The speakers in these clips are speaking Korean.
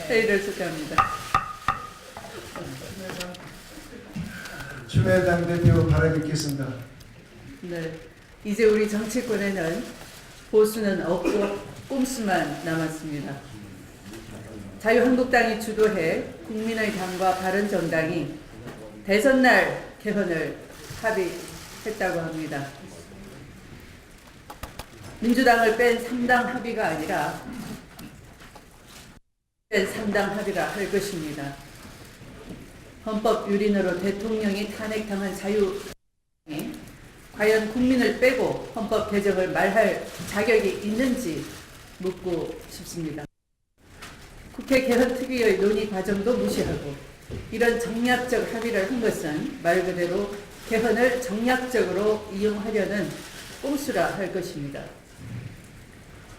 회의를 소개합니다. 추미애당 대표 발언 있겠습니다. 네, 이제 우리 정치권에는 보수는 없고 꼼수만 남았습니다. 자유한국당이 주도해 국민의 당과 바른정당이 대선날 개헌을 합의했다고 합니다. 민주당을 뺀 3당 합의가 아니라 뺀 3당 합의라 할 것입니다. 헌법 유린으로 대통령이 탄핵당한 자유당이 과연 국민을 빼고 헌법 개정을 말할 자격이 있는지 묻고 싶습니다. 국회 개헌 특위의 논의 과정도 무시하고 이런 정략적 합의를 한 것은 말 그대로 개헌을 정략적으로 이용하려는 꼼수라 할 것입니다.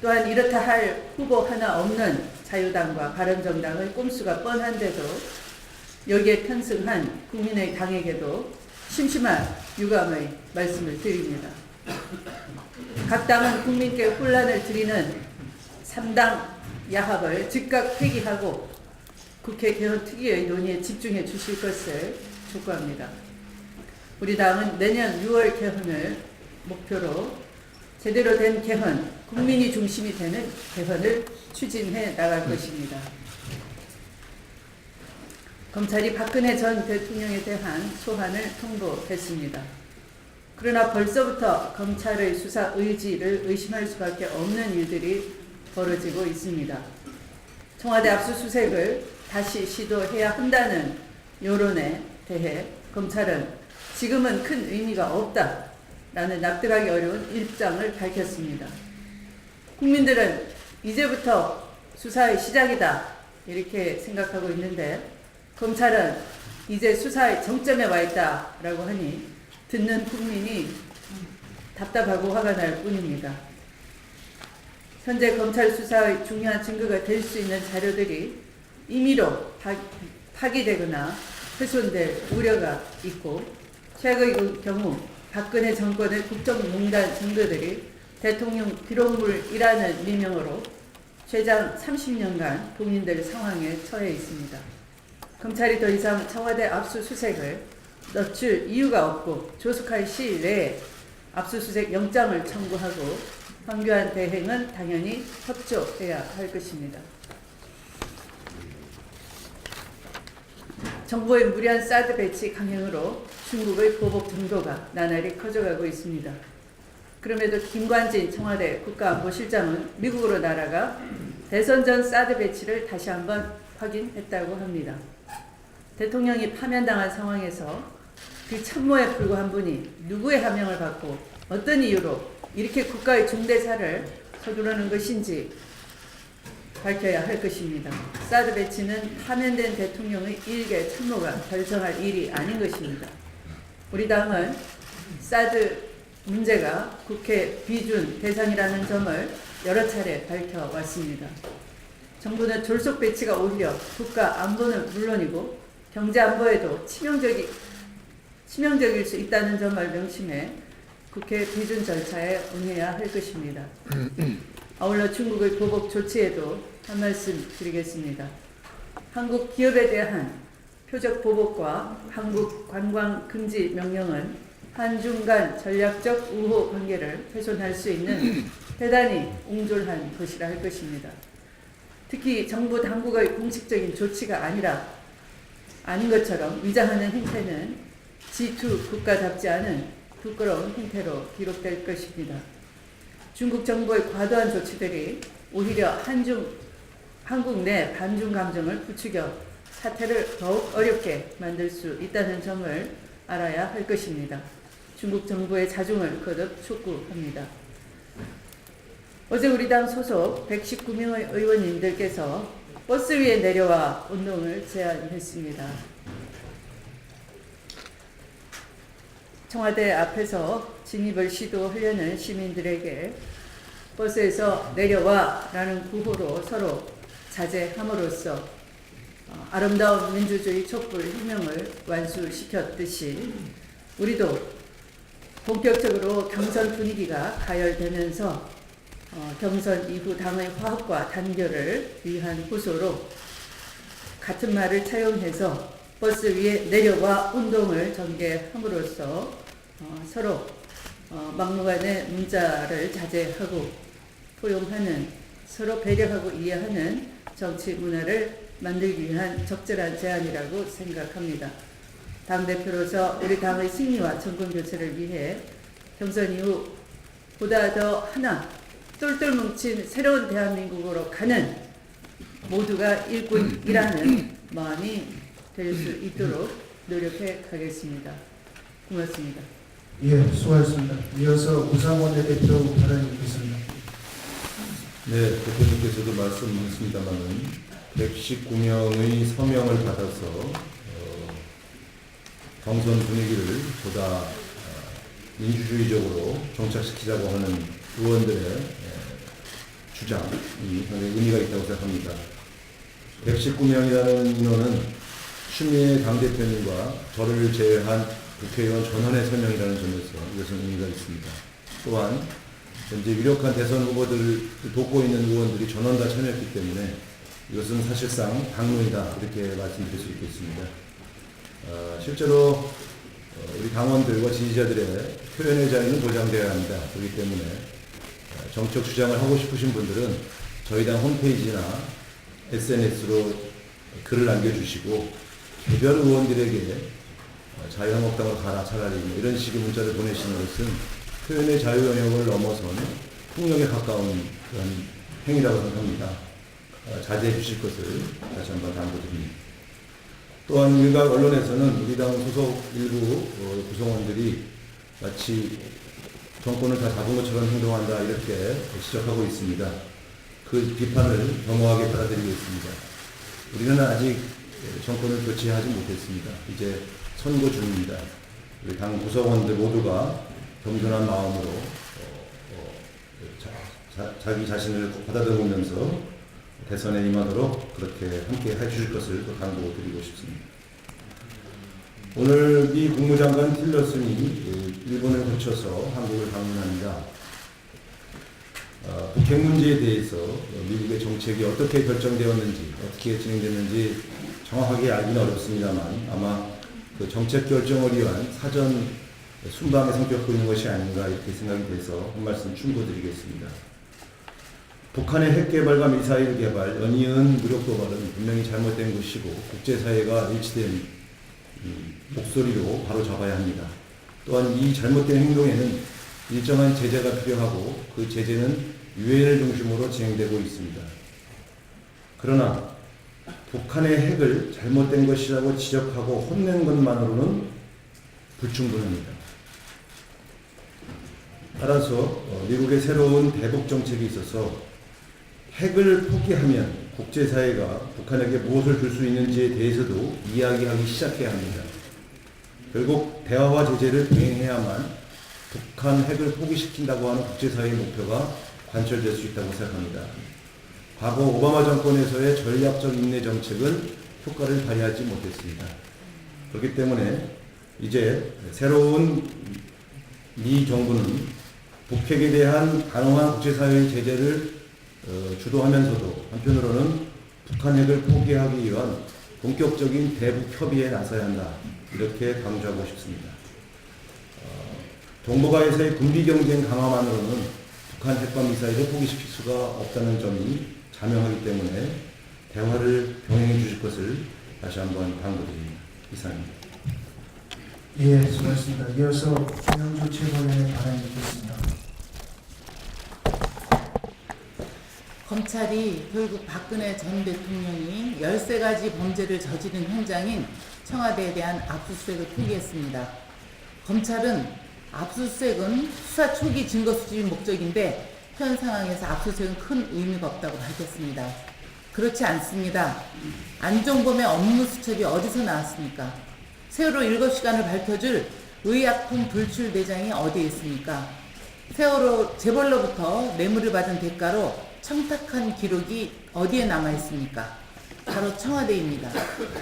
또한 이렇다 할 후보 하나 없는 자유당과 바른정당의 꼼수가 뻔한데도 여기에 편승한 국민의 당에게도 심심한 유감의 말씀을 드립니다. 각 당은 국민께 혼란을 드리는 3당 야합을 즉각 폐기하고 국회 개헌 특위의 논의에 집중해 주실 것을 촉구합니다. 우리 당은 내년 6월 개헌을 목표로 제대로 된 개헌, 국민이 중심이 되는 개헌을 추진해 나갈 것입니다. 검찰이 박근혜 전 대통령에 대한 소환을 통보했습니다. 그러나 벌써부터 검찰의 수사 의지를 의심할 수밖에 없는 일들이 벌어지고 있습니다. 청와대 압수수색을 다시 시도해야 한다는 여론에 대해 검찰은 지금은 큰 의미가 없다라는 납득하기 어려운 입장을 밝혔습니다. 국민들은 이제부터 수사의 시작이다 이렇게 생각하고 있는데 검찰은 이제 수사의 정점에 와 있다라고 하니 듣는 국민이 답답하고 화가 날 뿐입니다. 현재 검찰 수사의 중요한 증거가 될 수 있는 자료들이 임의로 파기되거나 훼손될 우려가 있고 최악의 경우 박근혜 정권의 국정농단 증거들이 대통령 기록물이라는 미명으로 최장 30년간 봉인될 상황에 처해 있습니다. 검찰이 더 이상 청와대 압수수색을 늦출 이유가 없고 조속한 시일 내에 압수수색 영장을 청구하고 황교안 대행은 당연히 협조해야 할 것입니다. 정부의 무리한 사드 배치 강행으로 중국의 보복 정도가 나날이 커져가고 있습니다. 그럼에도 김관진 청와대 국가안보실장은 미국으로 날아가 대선 전 사드 배치를 다시 한번 확인했다고 합니다. 대통령이 파면당한 상황에서 그 참모에 불과한 분이 누구의 하명을 받고 어떤 이유로 이렇게 국가의 중대사를 서두르는 것인지 밝혀야 할 것입니다. 사드 배치는 파면된 대통령의 일개 참모가 결정할 일이 아닌 것입니다. 우리 당은 사드 문제가 국회 비준 대상이라는 점을 여러 차례 밝혀왔습니다. 정부는 졸속 배치가 오히려 국가 안보는 물론이고 경제 안보에도 치명적일 수 있다는 점을 명심해 국회 비준 절차에 응해야 할 것입니다. 아울러 중국의 보복 조치에도 한 말씀 드리겠습니다. 한국 기업에 대한 표적 보복과 한국 관광 금지 명령은 한중 간 전략적 우호 관계를 훼손할 수 있는 대단히 옹졸한 것이라 할 것입니다. 특히 정부 당국의 공식적인 조치가 아닌 것처럼 위장하는 행태는 G2 국가답지 않은 부끄러운 행태로 기록될 것입니다. 중국 정부의 과도한 조치들이 오히려 한국 내 반중 감정을 부추겨 사태를 더욱 어렵게 만들 수 있다는 점을 알아야 할 것입니다. 중국 정부의 자중을 거듭 촉구합니다. 어제 우리 당 소속 119명의 의원님들께서 버스 위에 내려와 운동을 제안했습니다. 청와대 앞에서 진입을 시도하려는 시민들에게 버스에서 내려와 라는 구호로 서로 자제함으로써 아름다운 민주주의 촛불 혁명을 완수시켰듯이 우리도 본격적으로 경선 분위기가 가열되면서 경선 이후 당의 화합과 단결을 위한 호소로 같은 말을 차용해서 버스 위에 내려와 운동을 전개함으로써 서로 막무가내 문자를 자제하고 포용하는, 서로 배려하고 이해하는 정치 문화를 만들기 위한 적절한 제안이라고 생각합니다. 당대표로서 우리 당의 승리와 정권 교체를 위해 경선 이후 보다 더 하나 똘똘 뭉친 새로운 대한민국으로 가는 모두가 일꾼이라는 마음이 될 수 있도록 노력해 가겠습니다. 고맙습니다. 예, 수고하셨습니다. 이어서 우상원 대표 발언이 있겠습니다. 네, 대표님께서도 말씀하셨습니다만은 119명의 서명을 받아서 경선 분위기를 보다 민주주의적으로 정착시키자고 하는 의원들의 주장이 상당히 의미가 있다고 생각합니다. 119명이라는 인원은 추미애 당대표님과 저를 제외한 국회의원 전원의 서명이라는 점에서 이것은 의미가 있습니다. 또한 현재 유력한 대선 후보들을 돕고 있는 의원들이 전원 다 참여했기 때문에 이것은 사실상 당론이다, 이렇게 말씀드릴 수 있겠습니다. 실제로 우리 당원들과 지지자들의 표현의 자유는 보장되어야 합니다. 그렇기 때문에 정책 주장을 하고 싶으신 분들은 저희 당 홈페이지나 SNS로 글을 남겨주시고 개별 의원들에게 자유한국당으로 가라 차라리 이런 식의 문자를 보내시는 것은 표현의 자유 영역을 넘어선 폭력에 가까운 그런 행위라고 생각합니다. 자제해 주실 것을 다시 한번 당부드립니다. 또한 일각 언론에서는 우리 당 소속 일부 구성원들이 마치 정권을 다 잡은 것처럼 행동한다, 이렇게 지적하고 있습니다. 그 비판을 겸허하게 받아들이겠습니다. 우리는 아직 정권을 교체하지 못했습니다. 이제 선거 중입니다. 우리 당 구성원들 모두가 겸손한 마음으로 자기 자신을 받아들이면서 대선에 임하도록 그렇게 함께 해주실 것을 강조드리고 싶습니다. 오늘 미 국무장관 틸러슨이 일본을 거쳐서 한국을 방문합니다. 북핵 문제에 대해서 미국의 정책이 어떻게 결정되었는지, 어떻게 진행됐는지 정확하게 알기는 어렵습니다만 아마 그 정책 결정을 위한 사전 순방의 성격을 있는 것이 아닌가, 이렇게 생각이 돼서 한 말씀 충고드리겠습니다. 북한의 핵 개발과 미사일 개발, 연이은 무력 도발은 분명히 잘못된 것이고 국제사회가 일치된 목소리로 바로 잡아야 합니다. 또한 이 잘못된 행동에는 일정한 제재가 필요하고 그 제재는 유엔을 중심으로 진행되고 있습니다. 그러나 북한의 핵을 잘못된 것이라고 지적하고 혼낸 것만으로는 불충분합니다. 따라서 미국의 새로운 대북 정책에 있어서 핵을 포기하면 국제사회가 북한에게 무엇을 줄 수 있는지에 대해서도 이야기하기 시작해야 합니다. 결국 대화와 제재를 병행해야만 북한 핵을 포기시킨다고 하는 국제사회의 목표가 관철될 수 있다고 생각합니다. 과거 오바마 정권에서의 전략적 인내 정책은 효과를 발휘하지 못했습니다. 그렇기 때문에 이제 새로운 미 정부는 북핵에 대한 단호한 국제사회의 제재를 주도하면서도 한편으로는 북한 핵을 포기하기 위한 본격적인 대북 협의에 나서야 한다, 이렇게 강조하고 싶습니다. 동북아에서의 군비 경쟁 강화만으로는 북한 핵과 미사일을 포기시킬 수가 없다는 점이 자명하기 때문에 대화를 병행해 주실 것을 다시 한번 당부드립니다. 이상입니다. 예, 수고하셨습니다. 이어서 김영주 최고위원의 발언이 있겠습니다. 검찰이 결국 박근혜 전 대통령이 13가지 범죄를 저지른 현장인 청와대에 대한 압수수색을 포기했습니다. 검찰은 압수수색은 수사 초기 증거 수집이 목적인데 현 상황에서 압수수색은 큰 의미가 없다고 밝혔습니다. 그렇지 않습니다. 안종범의 업무 수첩이 어디서 나왔습니까? 세월호 7시간을 밝혀줄 의약품 불출 대장이 어디에 있습니까? 세월호 재벌로부터 뇌물을 받은 대가로 청탁한 기록이 어디에 남아 있습니까? 바로 청와대입니다.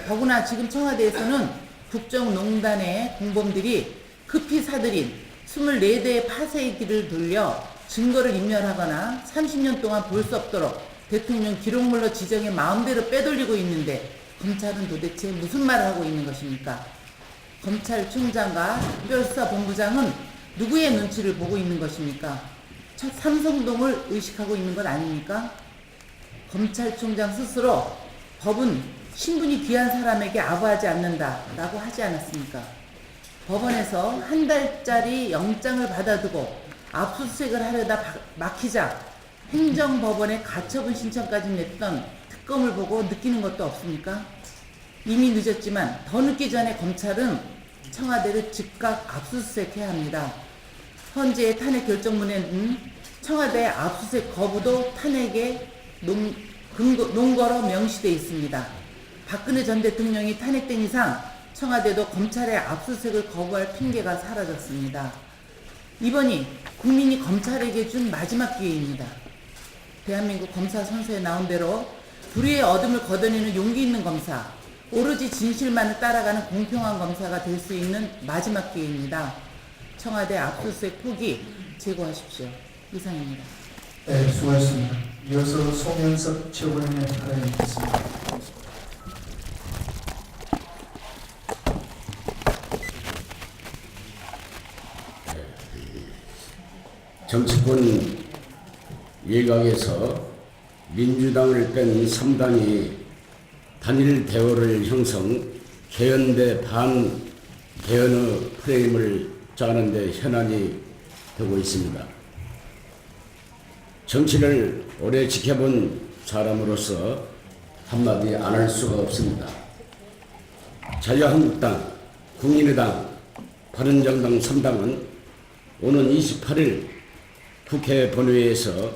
더구나 지금 청와대에서는 국정농단의 공범들이 급히 사들인 24대의 파쇄기를 돌려 증거를 인멸하거나 30년 동안 볼 수 없도록 대통령 기록물로 지정해 마음대로 빼돌리고 있는데 검찰은 도대체 무슨 말을 하고 있는 것입니까? 검찰총장과 특별수사본부장은 누구의 눈치를 보고 있는 것입니까? 첫 삼성동을 의식하고 있는 것 아닙니까? 검찰총장 스스로 법은 신분이 귀한 사람에게 아부하지 않는다라고 하지 않았습니까? 법원에서 한 달짜리 영장을 받아두고 압수수색을 하려다 막히자 행정법원에 가처분 신청까지 냈던 특검을 보고 느끼는 것도 없습니까? 이미 늦었지만 더 늦기 전에 검찰은 청와대를 즉각 압수수색해야 합니다. 헌재의 탄핵 결정문에는 청와대 압수수색 거부도 탄핵의 논거로 명시되어 있습니다. 박근혜 전 대통령이 탄핵된 이상 청와대도 검찰의 압수수색을 거부할 핑계가 사라졌습니다. 이번이 국민이 검찰에게 준 마지막 기회입니다. 대한민국 검사 선서에 나온 대로 불의의 어둠을 걷어내는 용기 있는 검사, 오로지 진실만을 따라가는 공평한 검사가 될 수 있는 마지막 기회입니다. 청와대 압수수색 포기 제고하십시오. 이상입니다. 네, 수고하셨습니다. 이어서 송영석 최고위원의 발언이 있겠습니다. 정치권 일각에서 민주당을 뺀 3당이 단일 대오를 형성, 개헌 대 반개헌의 프레임을 짜는 데 현안이 되고 있습니다. 정치를 오래 지켜본 사람으로서 한마디 안 할 수가 없습니다. 자유한국당, 국민의당, 바른정당 3당은 오는 28일 국회 본회의에서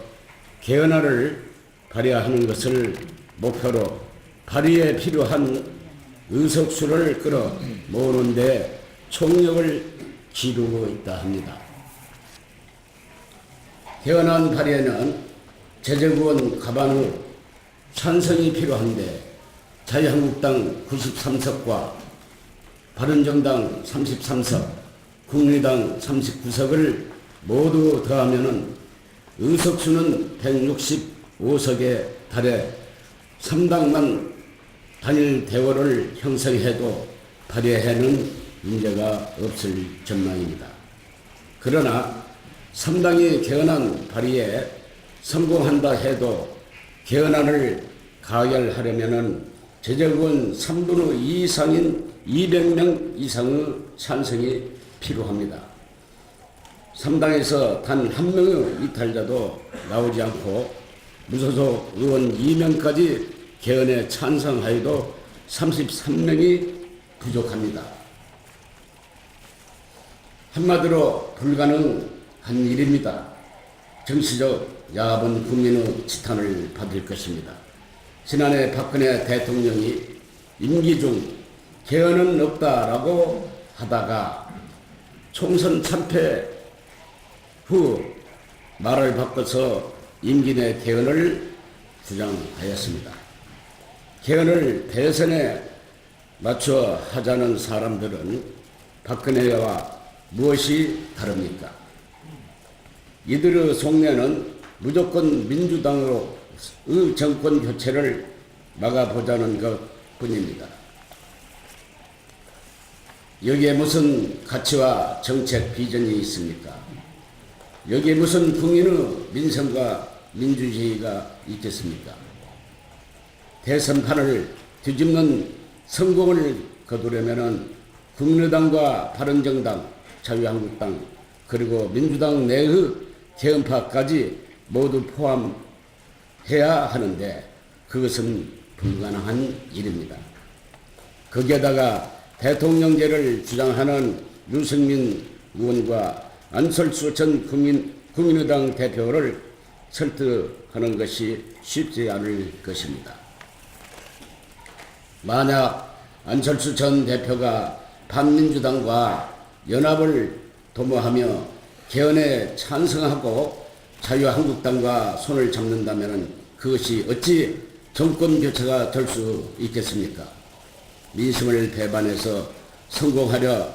개헌안을 발의하는 것을 목표로 발의에 필요한 의석수를 끌어 모으는 데 총력을 기울이고 있다 합니다. 개헌안 발의에는 제재구원 가반 후 찬성이 필요한데 자유한국당 93석과 바른정당 33석, 국민의당 39석을 모두 더하면 의석수는 165석에 달해 3당만 단일 대오를 형성해도 발의에는 문제가 없을 전망입니다. 그러나 3당이 개헌안 발의에 성공한다 해도 개헌안을 가결하려면 제재구원 3분의 2 이상인 200명 이상의 찬성이 필요합니다. 3당에서 단 한 명의 이탈자도 나오지 않고 무소속 의원 2명까지 개헌에 찬성하여도 33명이 부족합니다. 한마디로 불가능한 일입니다. 정치적 야합은 국민의 지탄을 받을 것입니다. 지난해 박근혜 대통령이 임기 중 개헌은 없다라고 하다가 총선 참패 후 말을 바꿔서 임기 내 개헌을 주장하였습니다. 개헌을 대선에 맞춰 하자는 사람들은 박근혜와 무엇이 다릅니까? 이들의 속내는 무조건 민주당으로의 정권 교체를 막아보자는 것 뿐입니다. 여기에 무슨 가치와 정책 비전이 있습니까? 여기에 무슨 국민의 민생과 민주주의가 있겠습니까? 대선판을 뒤집는 성공을 거두려면 국민의당과 바른정당, 자유한국당 그리고 민주당 내의 개헌파까지 모두 포함해야 하는데 그것은 불가능한 일입니다. 거기에다가 대통령제를 주장하는 유승민 의원과 안철수 전 국민의당 대표를 설득하는 것이 쉽지 않을 것입니다. 만약 안철수 전 대표가 반민주당과 연합을 도모하며 개헌에 찬성하고 자유한국당과 손을 잡는다면 그것이 어찌 정권 교체가 될 수 있겠습니까? 민심을 배반해서 성공하려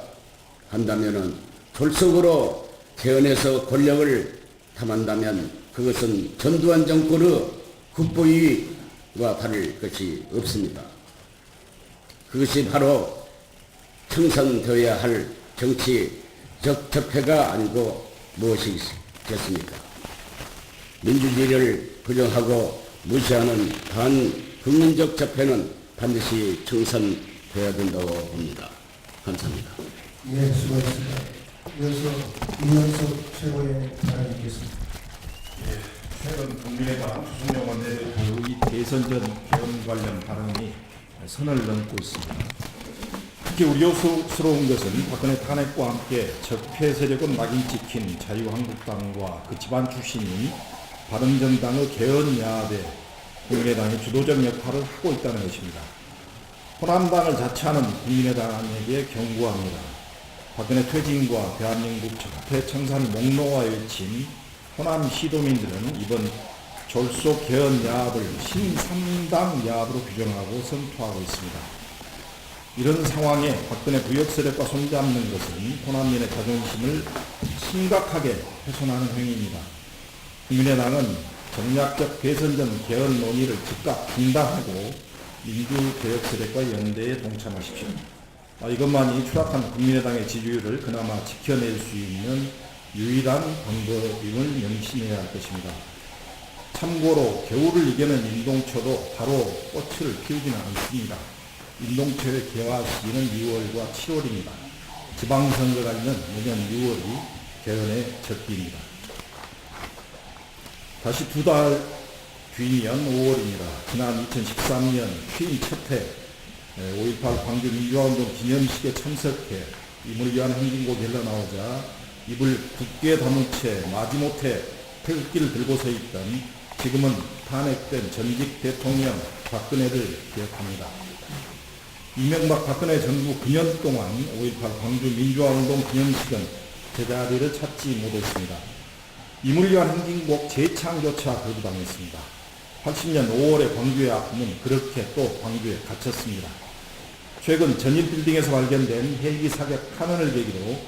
한다면 졸속으로 개헌에서 권력을 탐한다면 그것은 전두환 정권의 국보위와 다를 것이 없습니다. 그것이 바로 청산되어야 할 정치적 적폐가 아니고 무엇이겠습니까? 민주주의를 부정하고 무시하는 반국민적 적폐는 반드시 청산되어야 된다고 봅니다. 감사합니다. 예, 수고하셨습니다. 이어서 이현석 최고의 발언이 있겠습니다. 최근 국민의당 주승용 원내대표의 대선전 개헌 관련 발언이 선을 넘고 있습니다. 특히 우려스러운 것은 박근혜 탄핵과 함께 적폐 세력은 낙인 찍힌 자유한국당과 그 집안 출신인 바른정당의 개헌 야합에 국민의당이 주도적 역할을 하고 있다는 것입니다. 호남당을 자처하는 국민의당에게 경고합니다. 박근혜 퇴진과 대한민국 적폐 청산 목노와 외친 호남 시도민들은 이번 졸속 개헌 야합을 신삼당 야합으로 규정하고 선포하고 있습니다. 이런 상황에 박근혜 부역 세력과 손잡는 것은 호남민의 자존심을 심각하게 훼손하는 행위입니다. 국민의당은 정략적 대선전 개헌 논의를 즉각 중단하고 민주개혁 세력과 연대에 동참하십시오. 이것만이 추락한 국민의당의 지지율을 그나마 지켜낼 수 있는 유일한 방법임을 명심해야 할 것입니다. 참고로 겨울을 이겨낸 임동초도 바로 꽃을 피우지는 않습니다. 임동초의 개화 시기는 2월과 7월입니다. 지방선거가 있는 내년 6월이 개헌의 적기입니다. 다시 2달 뒤면 5월입니다. 지난 2013년 취임 첫해 5.18 광주 민주화운동 기념식에 참석해 임을 위한 행진곡 흘러나오자 입을 굳게 다문 채 마지못해 태극기를 들고 서 있던 지금은 탄핵된 전직 대통령 박근혜를 기억합니다. 이명박 박근혜 정부 9년 동안 5.18 광주 민주화운동 기념식은 제자리를 찾지 못했습니다. 임을 위한 행진곡 재창조차 거부당했습니다. 80년 5월에 광주의 아픔은 그렇게 또 광주에 갇혔습니다. 최근 전일빌딩에서 발견된 헬기 사격 탄원을 계기로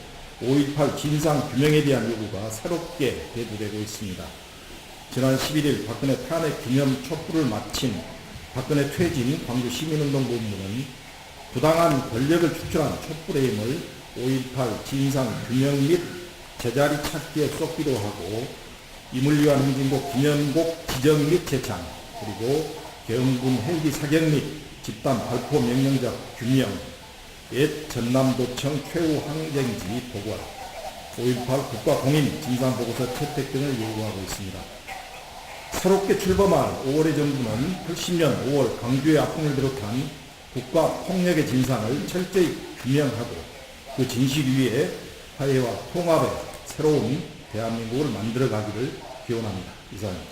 5.18 진상 규명에 대한 요구가 새롭게 대두되고 있습니다. 지난 11일 박근혜 탄핵 기념 촛불을 마친 박근혜 퇴진 광주 시민운동본부는 부당한 권력을 축출한 촛불의 힘을 5.18 진상 규명 및 제자리 찾기에 쏟기도 하고 임을 위한 행진곡 기념곡 지정 및 제창 그리고 계엄군 헬기 사격 및 집단 발포 명령자 규명 옛 전남도청 최후 항쟁지 보관 5.18 국가공인 진상보고서 채택 등을 요구하고 있습니다. 새롭게 출범할 5월의 정부는 80년 5월 광주의 아픔을 비롯한 국가폭력의 진상을 철저히 규명하고 그 진실 위에 화해와 통합의 새로운 대한민국을 만들어가기를 기원합니다. 이상입니다.